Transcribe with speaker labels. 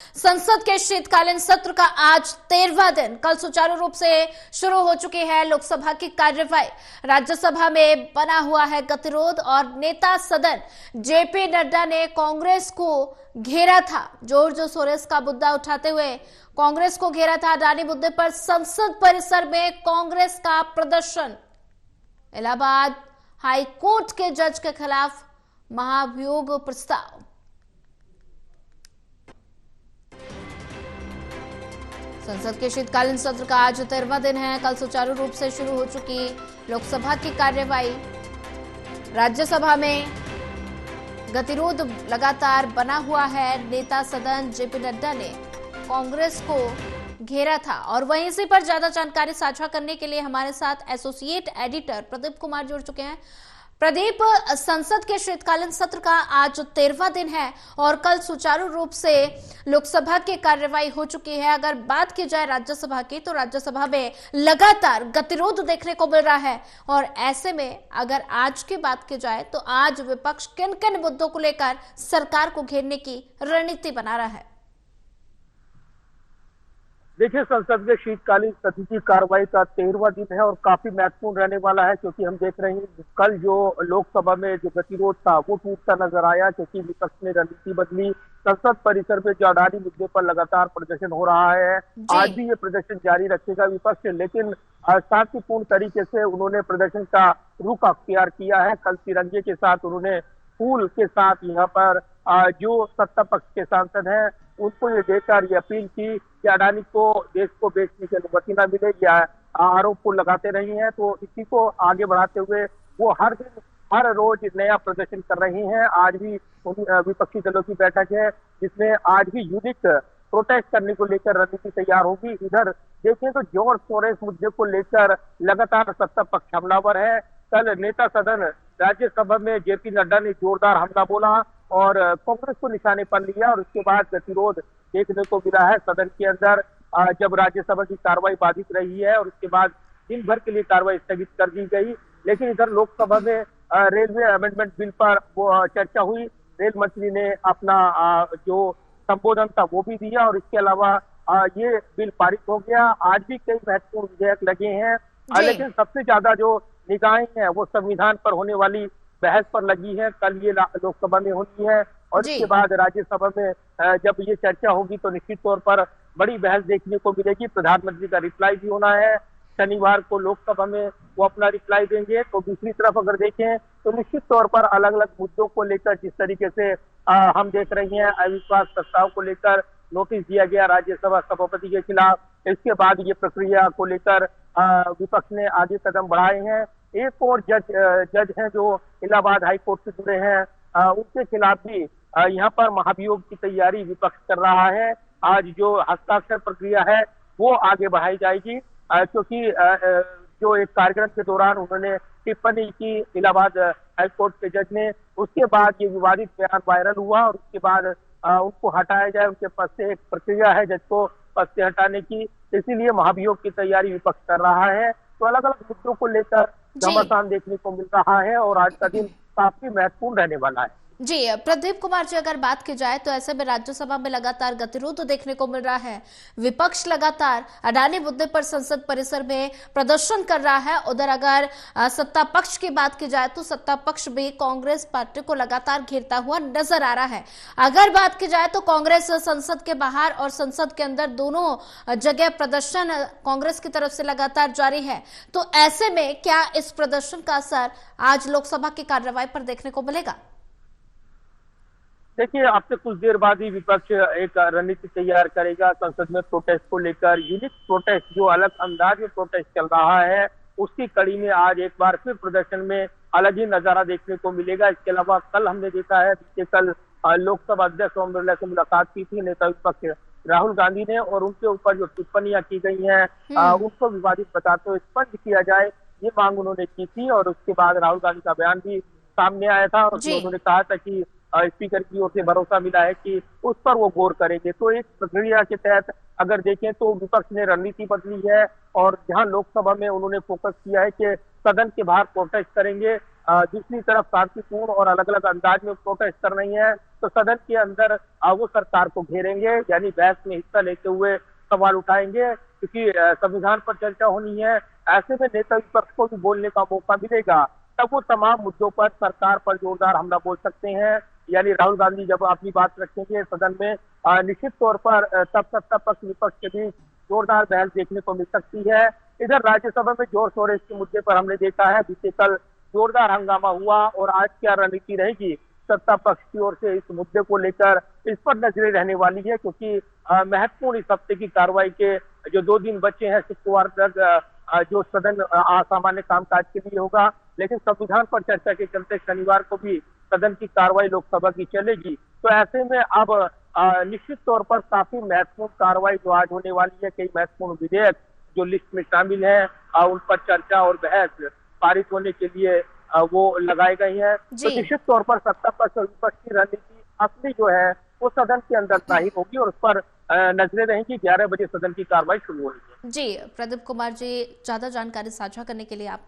Speaker 1: संसद के शीतकालीन सत्र का आज 13वां दिन कल सुचारू रूप से शुरू हो चुकी है लोकसभा की कार्यवाही। राज्यसभा में बना हुआ है गतिरोध और नेता सदन जेपी नड्डा ने कांग्रेस को घेरा था। जॉर्ज सोरेस का मुद्दा उठाते हुए कांग्रेस को घेरा था। अडानी मुद्दे पर संसद परिसर में कांग्रेस का प्रदर्शन। इलाहाबाद हाई कोर्ट के जज के खिलाफ महाभियोग प्रस्ताव। संसद के शीतकालीन सत्र का आज 13वां दिन है। कल सुचारू रूप से शुरू हो चुकी लोकसभा की कार्यवाही। राज्यसभा में गतिरोध लगातार बना हुआ है। नेता सदन जेपी नड्डा ने कांग्रेस को घेरा था और वहीं इसी पर ज्यादा जानकारी साझा करने के लिए हमारे साथ एसोसिएट एडिटर प्रदीप कुमार जुड़ चुके हैं। प्रदीप, संसद के शीतकालीन सत्र का आज 13वां दिन है और कल सुचारू रूप से लोकसभा की कार्यवाही हो चुकी है। अगर बात की जाए राज्यसभा की, तो राज्यसभा में लगातार गतिरोध देखने को मिल रहा है और ऐसे में अगर आज की बात की जाए तो आज विपक्ष किन किन मुद्दों को लेकर सरकार को घेरने की रणनीति बना रहा है?
Speaker 2: देखिए, संसद के शीतकालीन सत्र की कार्रवाई का 13वां दिन है और काफी महत्वपूर्ण रहने वाला है, क्योंकि हम देख रहे हैं कल जो लोकसभा में जो गतिरोध था वो टूटता नजर आया, क्योंकि विपक्ष ने रणनीति बदली। संसद परिसर में जो अडानी मुद्दे पर लगातार प्रदर्शन हो रहा है, आज भी ये प्रदर्शन जारी रखेगा विपक्ष, लेकिन शांतिपूर्ण तरीके से उन्होंने प्रदर्शन का रुख अख्तियार किया है। कल तिरंगे के साथ उन्होंने फूल के साथ यहाँ पर जो सत्ता पक्ष के सांसद हैं उनको ये देकर ये अपील की कि अडानी को देश को बेचने की अनुमति न मिले, या आरोप को लगाते रही हैं। तो इसी को आगे बढ़ाते हुए वो हर दिन हर रोज नया प्रदर्शन कर रही हैं। आज भी विपक्षी दलों की बैठक है जिसमें आज भी यूनिक प्रोटेस्ट करने को लेकर रणनीति तैयार होगी। इधर देखें तो जॉर्ज सोरेस मुद्दे को लेकर लगातार सत्ता पक्ष हमलावर है। कल नेता सदन राज्यसभा में जेपी नड्डा ने जोरदार हमला बोला और कांग्रेस को निशाने पर लिया और उसके बाद गतिरोध देखने को मिला है सदन के अंदर, जब राज्यसभा की कार्रवाई बाधित रही है और उसके बाद दिन भर के लिए कार्रवाई स्थगित कर दी गई। लेकिन इधर लोकसभा में रेलवे अमेंडमेंट बिल पर वो चर्चा हुई। रेल मंत्री ने अपना जो संबोधन था वो भी दिया और इसके अलावा ये बिल पारित हो गया। आज भी कई महत्वपूर्ण विधेयक लगे हैं, लेकिन सबसे ज्यादा जो निगाहें हैं वो संविधान पर होने वाली बहस पर लगी है। कल ये लोकसभा में होनी है और इसके बाद राज्यसभा में जब ये चर्चा होगी तो निश्चित तौर पर बड़ी बहस देखने को मिलेगी। प्रधानमंत्री का रिप्लाई भी होना है, शनिवार को लोकसभा में वो अपना रिप्लाई देंगे। तो दूसरी तरफ अगर देखें तो निश्चित तौर पर अलग अलग मुद्दों को लेकर जिस तरीके से हम देख रहे हैं, अविश्वास प्रस्ताव को लेकर नोटिस दिया गया राज्यसभा सभापति के खिलाफ। इसके बाद ये प्रक्रिया को लेकर विपक्ष ने आगे कदम बढ़ाए हैं। एक और जज हैं जो इलाहाबाद हाई कोर्ट से जुड़े हैं, उनके खिलाफ भी यहाँ पर महाभियोग की तैयारी विपक्ष कर रहा है। आज जो हस्ताक्षर प्रक्रिया है वो आगे बढ़ाई जाएगी, क्योंकि जो एक कार्यक्रम के दौरान उन्होंने टिप्पणी की इलाहाबाद हाई कोर्ट के जज ने, उसके बाद ये विवादित बयान वायरल हुआ और उसके बाद उनको हटाया जाए। उनके पास से एक प्रक्रिया है जज को पद से हटाने की, इसीलिए महाभियोग की तैयारी विपक्ष कर रहा है। तो अलग अलग मुद्दों को लेकर घमासान देखने को मिल रहा है और आज का दिन काफी महत्वपूर्ण रहने वाला है।
Speaker 1: जी प्रदीप कुमार जी, अगर बात की जाए तो ऐसे में राज्यसभा में लगातार गतिरोध देखने को मिल रहा है। विपक्ष लगातार अडानी मुद्दे पर संसद परिसर में प्रदर्शन कर रहा है। उधर अगर सत्ता पक्ष की बात की जाए तो सत्ता पक्ष भी कांग्रेस पार्टी को लगातार घेरता हुआ नजर आ रहा है। अगर बात की जाए तो कांग्रेस संसद के बाहर और संसद के अंदर दोनों जगह प्रदर्शन कांग्रेस की तरफ से लगातार जारी है। तो ऐसे में क्या इस प्रदर्शन का असर आज लोकसभा की कार्रवाई पर देखने को मिलेगा?
Speaker 2: देखिए, अब से कुछ देर बाद ही विपक्ष एक रणनीति तैयार करेगा संसद में प्रोटेस्ट को लेकर। यूनिक प्रोटेस्ट जो अलग अंदाज में प्रोटेस्ट चल रहा है, उसकी कड़ी में आज एक बार फिर प्रदर्शन में अलग ही नजारा देखने को मिलेगा। इसके अलावा कल हमने देखा है, बीते कल लोकसभा अध्यक्ष ओम बिरला से मुलाकात की थी नेता विपक्ष राहुल गांधी ने, और उनके ऊपर जो टिप्पणियां की गई हैं उनको विवादित बताते हुए स्पष्ट किया जाए, ये मांग उन्होंने की थी। और उसके बाद राहुल गांधी का बयान भी सामने आया था और उन्होंने कहा था कि स्पीकर की ओर से भरोसा मिला है कि उस पर वो गौर करेंगे। तो एक प्रक्रिया के तहत अगर देखें तो विपक्ष ने रणनीति बदली है और जहां लोकसभा में उन्होंने फोकस किया है कि सदन के बाहर प्रोटेस्ट करेंगे, दूसरी तरफ शांतिपूर्ण और अलग अलग अंदाज में प्रोटेस्ट कर रही है। तो सदन के अंदर वो सरकार को घेरेंगे, यानी बहस में हिस्सा लेते हुए सवाल उठाएंगे, क्योंकि संविधान पर चर्चा होनी है। ऐसे में नेता विपक्ष को भी बोलने का मौका मिलेगा, तब वो तमाम मुद्दों पर सरकार पर जोरदार हमला बोल सकते हैं। यानी राहुल गांधी जब अपनी बात रखेंगे सदन में, निश्चित तौर पर तब सत्ता पक्ष विपक्ष के बीच जोरदार बहस देखने को मिल सकती है। इधर राज्यसभा में जोर शोर इस मुद्दे पर हमने देखा है, बीते कल जोरदार हंगामा हुआ और आज क्या रणनीति रहेगी सत्ता पक्ष की ओर से इस मुद्दे को लेकर, इस पर नजरें रहने वाली है, क्योंकि महत्वपूर्ण इस हफ्ते की कार्रवाई के जो 2 दिन बचे हैं, शुक्रवार तक जो सदन असामान्य कामकाज के लिए होगा, लेकिन संविधान पर चर्चा के चलते शनिवार को भी सदन की कार्रवाई लोकसभा की चलेगी। तो ऐसे में अब निश्चित तौर पर काफी महत्वपूर्ण कार्रवाई जो आज होने वाली है, कई महत्वपूर्ण विधेयक जो लिस्ट में शामिल है उन पर चर्चा और बहस पारित होने के लिए वो लगाए गए हैं। तो निश्चित तौर पर सत्ता पक्ष और विपक्ष की रणनीति असली जो है वो सदन के अंदर जाहिर होगी और उस पर नजरें रहेंगी। 11 बजे सदन की कार्रवाई शुरू होगी।
Speaker 1: जी प्रदीप कुमार जी, ज्यादा जानकारी साझा करने के लिए आप